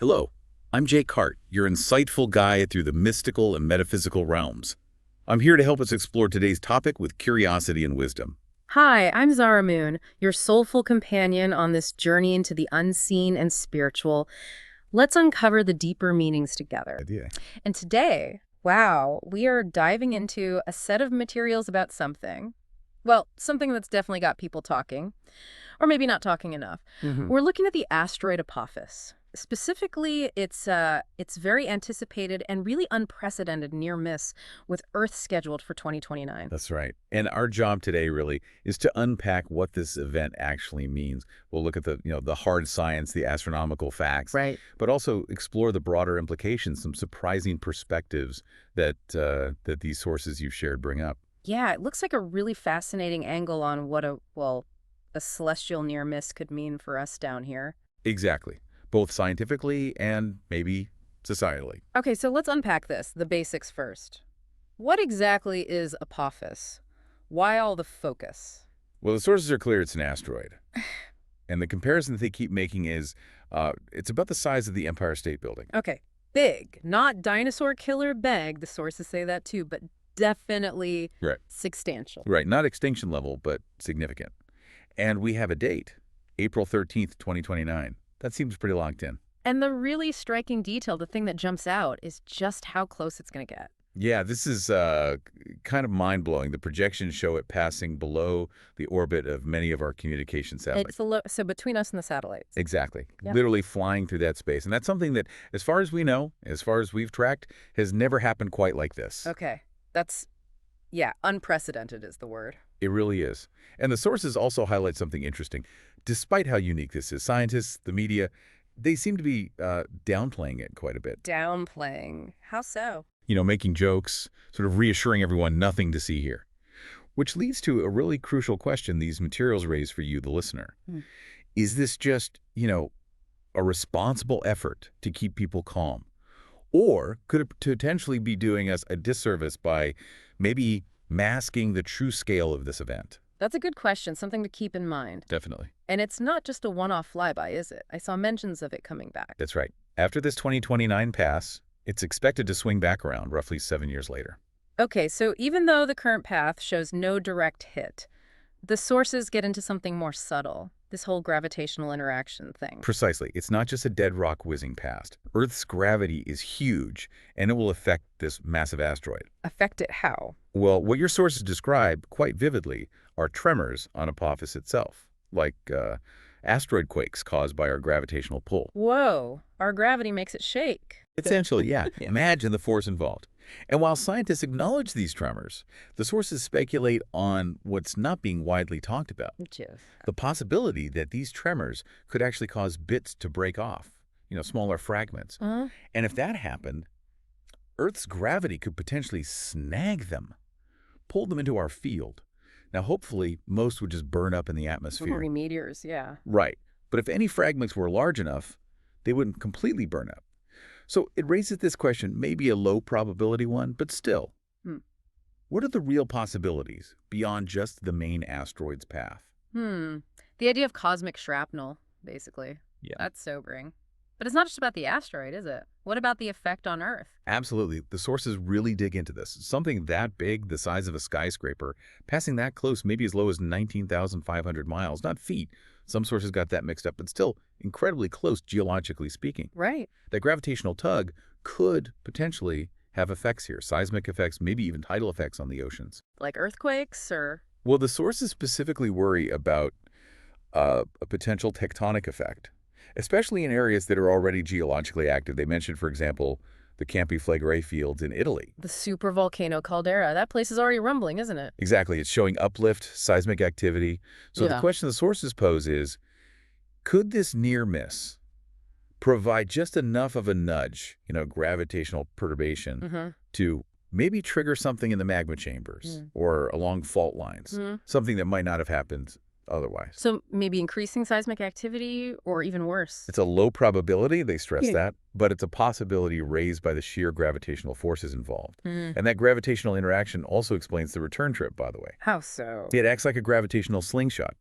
Hello, I'm Jake Hart, your insightful guide through the mystical and metaphysical realms. I'm here to help us explore today's topic with curiosity and wisdom. Hi, I'm Zara Moon, your soulful companion on this journey into the unseen and spiritual. Let's uncover the deeper meanings together. Idea. And today, wow, we are diving into a set of materials about something. Well, something that's definitely got people talking, or maybe not talking enough. We're looking at the asteroid Apophis. Specifically, it's very anticipated and really unprecedented near miss with Earth scheduled for 2029. That's right. And our job today really is to unpack what this event actually means. We'll look at the hard science, the astronomical facts, Right. but also explore the broader implications, some surprising perspectives that these sources you've shared bring up. Yeah, it looks like a really fascinating angle on what a celestial near miss could mean for us down here. Exactly. Both scientifically and maybe societally. Okay, so let's unpack this, the basics first. What exactly is Apophis? Why all the focus? Well, the sources are clear it's an asteroid. And the comparison that they keep making is it's about the size of the Empire State Building. Okay, big, not dinosaur killer big, the sources say that too, but definitely Right. substantial. Right. Not extinction level, but significant. And we have a date, April 13th, 2029. That seems pretty locked in. And the really striking detail, the thing that jumps out, is just how close it's going to get. Yeah, this is kind of mind-blowing. The projections show it passing below the orbit of many of our communication satellites. So between us and the satellites. Exactly. Yep. Literally flying through that space. And that's something that, as far as we know, as far as we've tracked, has never happened quite like this. Okay, that's, yeah, unprecedented is the word. It really is. And the sources also highlight something interesting. Despite how unique this is, scientists, the media, they seem to be downplaying it quite a bit. Downplaying. How so? Making jokes, sort of reassuring everyone nothing to see here. Which leads to a really crucial question these materials raise for you, the listener. Is this just, a responsible effort to keep people calm? Or could it potentially be doing us a disservice by maybe masking the true scale of this event? That's a good question, something to keep in mind. Definitely. And it's not just a one-off flyby, is it? I saw mentions of it coming back. That's right. After this 2029 pass, it's expected to swing back around roughly 7 years later. Okay, so even though the current path shows no direct hit, the sources get into something more subtle, this whole gravitational interaction thing. Precisely. It's not just a dead rock whizzing past. Earth's gravity is huge, and it will affect this massive asteroid. Affect it how? Well, what your sources describe quite vividly are tremors on Apophis itself, like asteroid quakes caused by our gravitational pull. Whoa, our gravity makes it shake. Essentially, yeah. Imagine the force involved. And while scientists acknowledge these tremors, the sources speculate on what's not being widely talked about. The possibility that these tremors could actually cause bits to break off, smaller fragments. Uh-huh. And if that happened, Earth's gravity could potentially snag them, pull them into our field. Now, hopefully, most would just burn up in the atmosphere. Meteors, yeah. Right. But if any fragments were large enough, they wouldn't completely burn up. So it raises this question, maybe a low probability one, but still. What are the real possibilities beyond just the main asteroid's path? The idea of cosmic shrapnel, basically. Yeah. That's sobering. But it's not just about the asteroid, is it? What about the effect on Earth? Absolutely. The sources really dig into this. Something that big, the size of a skyscraper, passing that close, maybe as low as 19,500 miles, not feet. Some sources got that mixed up, but still incredibly close geologically speaking. Right. That gravitational tug could potentially have effects here, seismic effects, maybe even tidal effects on the oceans. Like earthquakes or? Well, the sources specifically worry about a potential tectonic effect, especially in areas that are already geologically active. They mentioned, for example, the Campi Flegrei fields in Italy. The supervolcano caldera. That place is already rumbling, isn't it? Exactly. It's showing uplift, seismic activity. So the question the sources pose is, could this near miss provide just enough of a nudge, gravitational perturbation, to maybe trigger something in the magma chambers or along fault lines, something that might not have happened otherwise? So maybe increasing seismic activity or even worse? It's a low probability, they stress that, but it's a possibility raised by the sheer gravitational forces involved. And that gravitational interaction also explains the return trip, by the way. How so? It acts like a gravitational slingshot.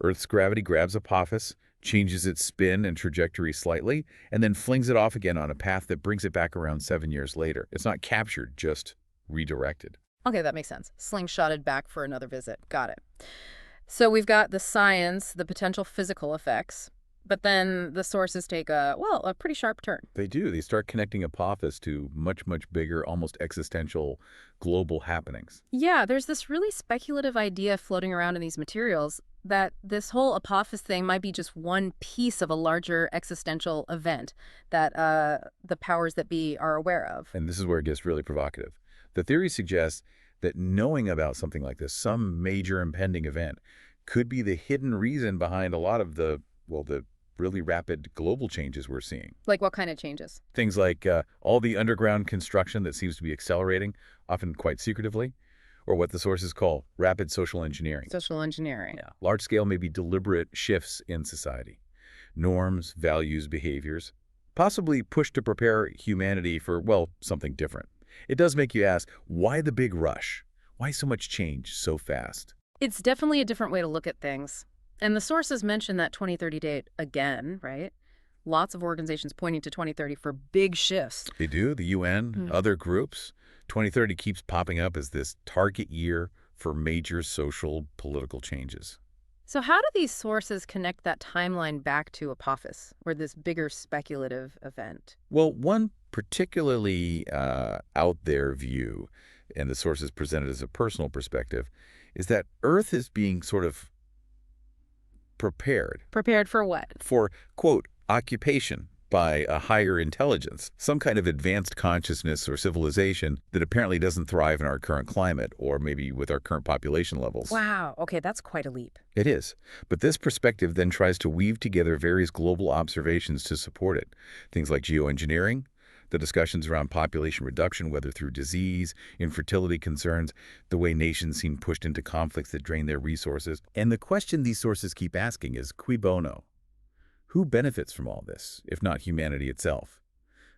Earth's gravity grabs Apophis, changes its spin and trajectory slightly, and then flings it off again on a path that brings it back around 7 years later. It's not captured, just redirected. Okay, that makes sense. Slingshotted back for another visit. Got it. So we've got the science, the potential physical effects, but then the sources take a pretty sharp turn. They do. They start connecting Apophis to much, much bigger, almost existential global happenings. Yeah, there's this really speculative idea floating around in these materials that this whole Apophis thing might be just one piece of a larger existential event that the powers that be are aware of. And this is where it gets really provocative. The theory suggests that knowing about something like this, some major impending event, could be the hidden reason behind a lot of the really rapid global changes we're seeing. Like what kind of changes? Things like all the underground construction that seems to be accelerating, often quite secretively, or what the sources call rapid social engineering. Social engineering. Yeah. Large-scale, maybe deliberate shifts in society. Norms, values, behaviors, possibly pushed to prepare humanity for, well, something different. It does make you ask, why the big rush? Why so much change so fast? It's definitely a different way to look at things. And the sources mention that 2030 date again, right? Lots of organizations pointing to 2030 for big shifts. They do. The UN, other groups. 2030 keeps popping up as this target year for major social, political changes. So how do these sources connect that timeline back to Apophis, or this bigger speculative event? Well, one particularly out there view, and the sources presented as a personal perspective, is that Earth is being sort of prepared. Prepared for what? For, quote, occupation by a higher intelligence, some kind of advanced consciousness or civilization that apparently doesn't thrive in our current climate or maybe with our current population levels. Wow. Okay, that's quite a leap. It is. But this perspective then tries to weave together various global observations to support it. Things like geoengineering, the discussions around population reduction, whether through disease, infertility concerns, the way nations seem pushed into conflicts that drain their resources. And the question these sources keep asking is, cui bono? Who benefits from all this, if not humanity itself?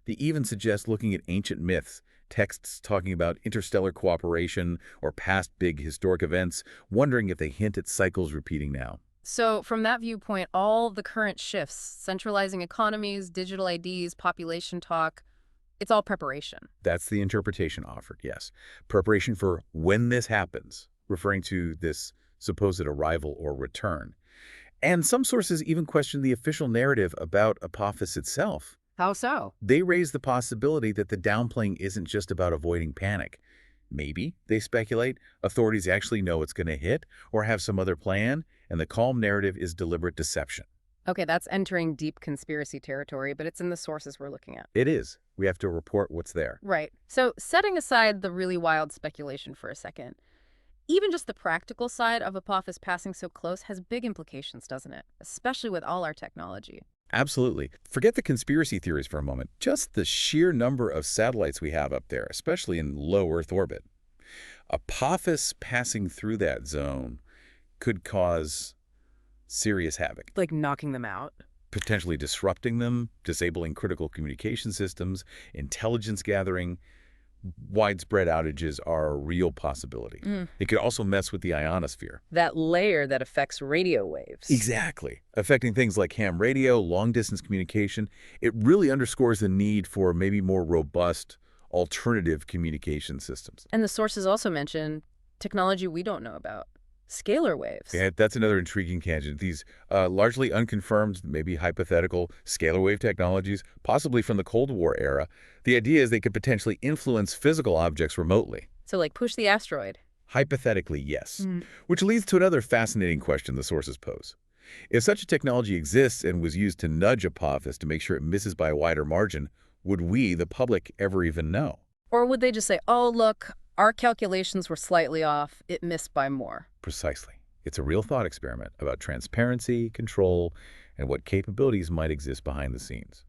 They even suggest looking at ancient myths, texts talking about interstellar cooperation or past big historic events, wondering if they hint at cycles repeating now. So from that viewpoint, all the current shifts, centralizing economies, digital IDs, population talk, it's all preparation. That's the interpretation offered, yes. Preparation for when this happens, referring to this supposed arrival or return. And some sources even question the official narrative about Apophis itself. How so? They raise the possibility that the downplaying isn't just about avoiding panic. Maybe, they speculate, authorities actually know it's going to hit or have some other plan, and the calm narrative is deliberate deception. Okay, that's entering deep conspiracy territory, but it's in the sources we're looking at. It is. We have to report what's there. Right. So setting aside the really wild speculation for a second, even just the practical side of Apophis passing so close has big implications, doesn't it? Especially with all our technology. Absolutely. Forget the conspiracy theories for a moment. Just the sheer number of satellites we have up there, especially in low Earth orbit. Apophis passing through that zone could cause serious havoc. Like knocking them out? Potentially disrupting them, disabling critical communication systems, intelligence gathering. Widespread outages are a real possibility. It could also mess with the ionosphere. That layer that affects radio waves. Exactly. Affecting things like ham radio, long-distance communication. It really underscores the need for maybe more robust alternative communication systems. And the sources also mention technology we don't know about. Scalar waves. Yeah, that's another intriguing tangent. These largely unconfirmed, maybe hypothetical scalar wave technologies, possibly from the Cold War era, the idea is they could potentially influence physical objects remotely. So like push the asteroid. Hypothetically, yes. Which leads to another fascinating question the sources pose. If such a technology exists and was used to nudge Apophis to make sure it misses by a wider margin, would we, the public, ever even know? Or would they just say, oh, look, our calculations were slightly off. It missed by more. Precisely. It's a real thought experiment about transparency, control, and what capabilities might exist behind the scenes.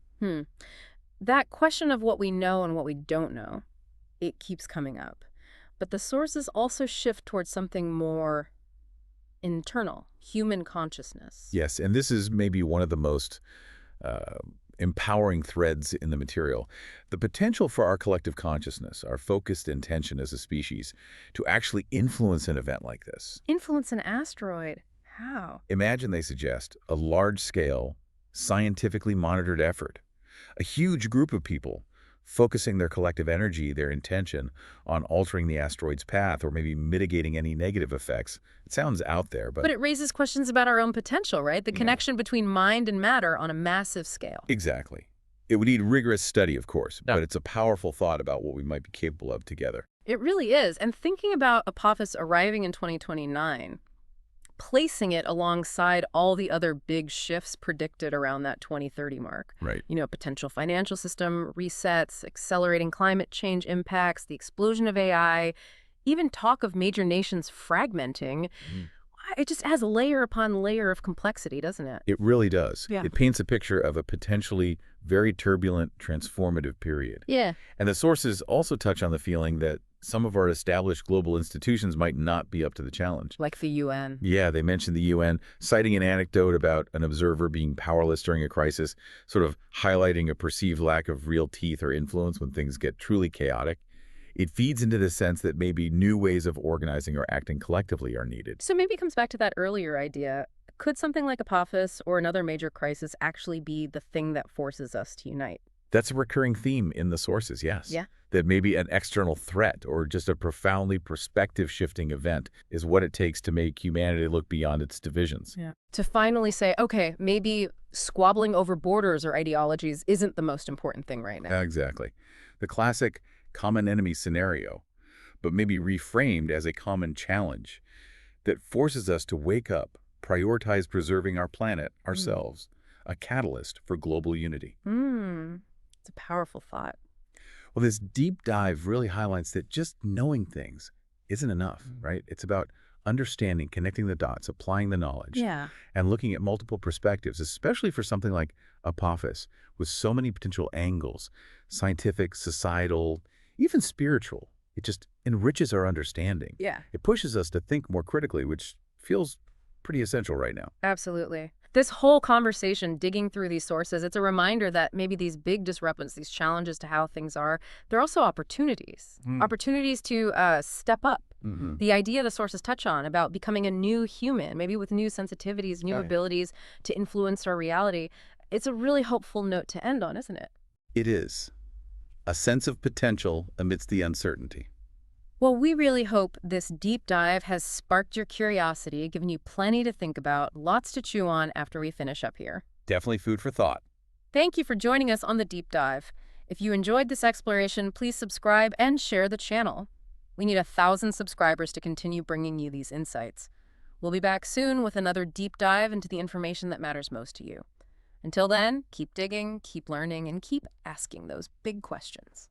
That question of what we know and what we don't know, it keeps coming up. But the sources also shift towards something more internal, human consciousness. Yes, and this is maybe one of the most empowering threads in the material. The potential for our collective consciousness, our focused intention as a species, to actually influence an event like this. Influence an asteroid. Wow. Imagine, they suggest, a large-scale, scientifically monitored effort. A huge group of people focusing their collective energy, their intention, on altering the asteroid's path or maybe mitigating any negative effects. It sounds out there, but But it raises questions about our own potential, right? The yeah, connection between mind and matter on a massive scale. exactly. It would need rigorous study, of course, Yeah. but it's a powerful thought about what we might be capable of together. It really is. And thinking about Apophis arriving in 2029, placing it alongside all the other big shifts predicted around that 2030 mark. Right. Potential financial system resets, accelerating climate change impacts, the explosion of AI, even talk of major nations fragmenting. It just adds layer upon layer of complexity, doesn't it? It really does. Yeah. It paints a picture of a potentially very turbulent, transformative period. Yeah. And the sources also touch on the feeling that some of our established global institutions might not be up to the challenge. Like the UN. Yeah, they mentioned the UN, citing an anecdote about an observer being powerless during a crisis, sort of highlighting a perceived lack of real teeth or influence when things get truly chaotic. It feeds into the sense that maybe new ways of organizing or acting collectively are needed. So maybe it comes back to that earlier idea. Could something like Apophis or another major crisis actually be the thing that forces us to unite? That's a recurring theme in the sources, yes. Yeah. That maybe an external threat or just a profoundly perspective-shifting event is what it takes to make humanity look beyond its divisions. Yeah. To finally say, okay, maybe squabbling over borders or ideologies isn't the most important thing right now. Exactly. The classic common enemy scenario, but maybe reframed as a common challenge that forces us to wake up, prioritize preserving our planet, ourselves, a catalyst for global unity. It's a powerful thought. Well, this deep dive really highlights that just knowing things isn't enough, right? It's about understanding, connecting the dots, applying the knowledge, Yeah. and looking at multiple perspectives, especially for something like Apophis, with so many potential angles, scientific, societal, even spiritual. It just enriches our understanding. Yeah. It pushes us to think more critically, which feels pretty essential right now. Absolutely. This whole conversation, digging through these sources, it's a reminder that maybe these big disruptions, these challenges to how things are, they're also opportunities. Opportunities to step up. The idea the sources touch on about becoming a new human, maybe with new sensitivities, new abilities to influence our reality, it's a really hopeful note to end on, isn't it? It is. A sense of potential amidst the uncertainty. Well, we really hope this deep dive has sparked your curiosity, given you plenty to think about, lots to chew on after we finish up here. Definitely food for thought. Thank you for joining us on the deep dive. If you enjoyed this exploration, please subscribe and share the channel. We need 1,000 subscribers to continue bringing you these insights. We'll be back soon with another deep dive into the information that matters most to you. Until then, keep digging, keep learning, and keep asking those big questions.